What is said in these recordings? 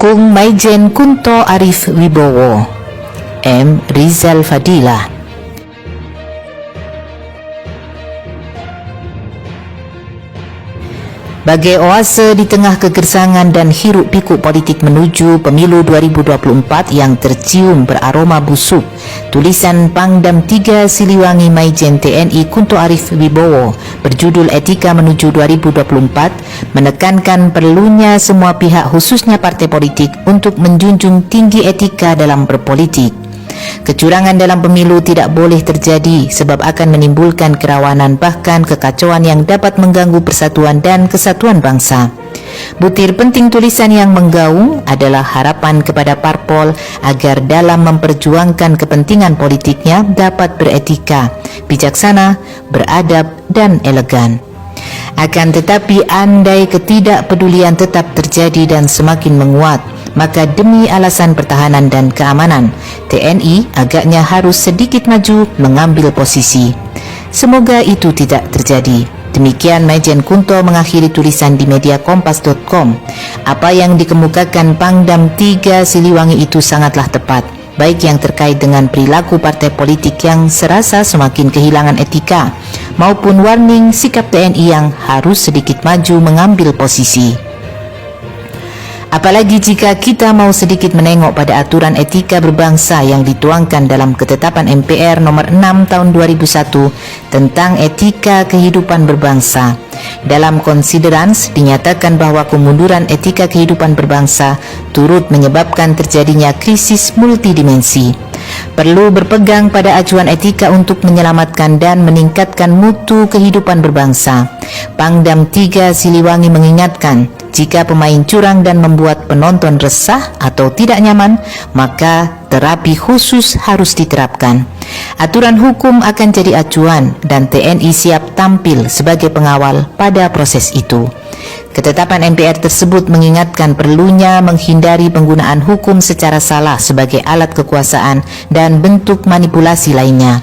Dukung Maijen Kunto Arif Wibowo. M. Rizal Fadilah. Bagai oase di tengah kegersangan dan hiruk-pikuk politik menuju pemilu 2024 yang tercium beraroma busuk, tulisan Pangdam 3 Siliwangi Maijen TNI Kunto Arif Wibowo berjudul Etika Menuju 2024 menekankan perlunya semua pihak khususnya partai politik untuk menjunjung tinggi etika dalam berpolitik. Kecurangan dalam pemilu tidak boleh terjadi sebab akan menimbulkan kerawanan bahkan kekacauan yang dapat mengganggu persatuan dan kesatuan bangsa. Butir penting tulisan yang menggaung adalah harapan kepada parpol agar dalam memperjuangkan kepentingan politiknya dapat beretika, bijaksana, beradab, dan elegan. Akan tetapi andai ketidakpedulian tetap terjadi dan semakin menguat, maka demi alasan pertahanan dan keamanan, TNI agaknya harus sedikit maju mengambil posisi. Semoga itu tidak terjadi. Demikian Maijen Kunto mengakhiri tulisan di media kompas.com. Apa yang dikemukakan Pangdam 3 Siliwangi itu sangatlah tepat, baik yang terkait dengan perilaku partai politik yang serasa semakin kehilangan etika, maupun warning sikap TNI yang harus sedikit maju mengambil posisi. Apalagi jika kita mau sedikit menengok pada aturan etika berbangsa yang dituangkan dalam Ketetapan MPR nomor 6 tahun 2001 tentang etika kehidupan berbangsa. Dalam konsiderans dinyatakan bahwa kemunduran etika kehidupan berbangsa turut menyebabkan terjadinya krisis multidimensi. Perlu berpegang pada acuan etika untuk menyelamatkan dan meningkatkan mutu kehidupan berbangsa. Pangdam 3 Siliwangi mengingatkan, jika pemain curang dan membuat penonton resah atau tidak nyaman, maka terapi khusus harus diterapkan. Aturan hukum akan jadi acuan dan TNI siap tampil sebagai pengawal pada proses itu. Ketetapan MPR tersebut mengingatkan perlunya menghindari penggunaan hukum secara salah sebagai alat kekuasaan dan bentuk manipulasi lainnya,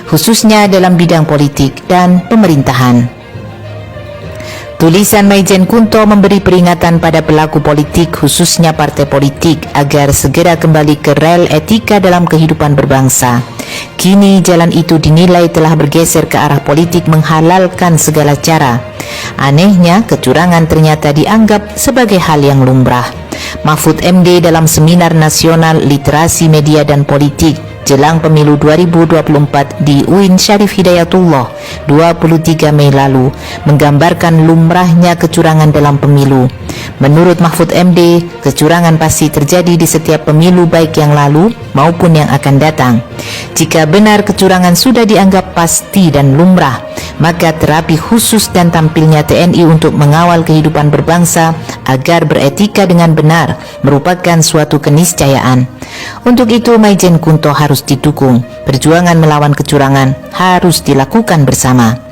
khususnya dalam bidang politik dan pemerintahan. Tulisan Maijen Kunto memberi peringatan pada pelaku politik khususnya partai politik agar segera kembali ke rel etika dalam kehidupan berbangsa. Kini jalan itu dinilai telah bergeser ke arah politik menghalalkan segala cara. Anehnya, kecurangan ternyata dianggap sebagai hal yang lumrah. Mahfud MD dalam Seminar Nasional Literasi Media dan Politik jelang pemilu 2024 di UIN Syarif Hidayatullah 23 Mei lalu menggambarkan lumrahnya kecurangan dalam pemilu. Menurut Mahfud MD, kecurangan pasti terjadi di setiap pemilu baik yang lalu maupun yang akan datang. Jika benar kecurangan sudah dianggap pasti dan lumrah, maka terapi khusus dan tampilnya TNI untuk mengawal kehidupan berbangsa agar beretika dengan benar merupakan suatu keniscayaan. Untuk itu Maijen Kunto harus didukung. Perjuangan melawan kecurangan harus dilakukan bersama.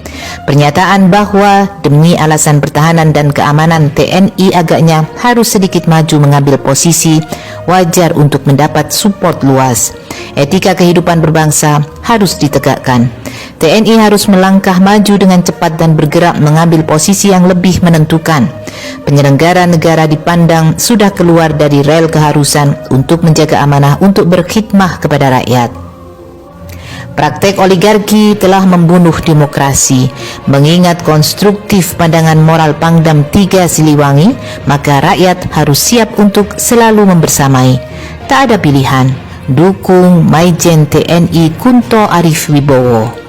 Pernyataan bahwa demi alasan pertahanan dan keamanan TNI agaknya harus sedikit maju mengambil posisi wajar untuk mendapat support luas. Etika kehidupan berbangsa harus ditegakkan. TNI harus melangkah maju dengan cepat dan bergerak mengambil posisi yang lebih menentukan. Penyelenggara negara dipandang sudah keluar dari rel keharusan untuk menjaga amanah untuk berkhidmah kepada rakyat. Praktek oligarki telah membunuh demokrasi. Mengingat konstruktif pandangan moral Pangdam 3 Siliwangi, maka rakyat harus siap untuk selalu membersamai. Tak ada pilihan. Dukung Maijen TNI Kunto Arif Wibowo.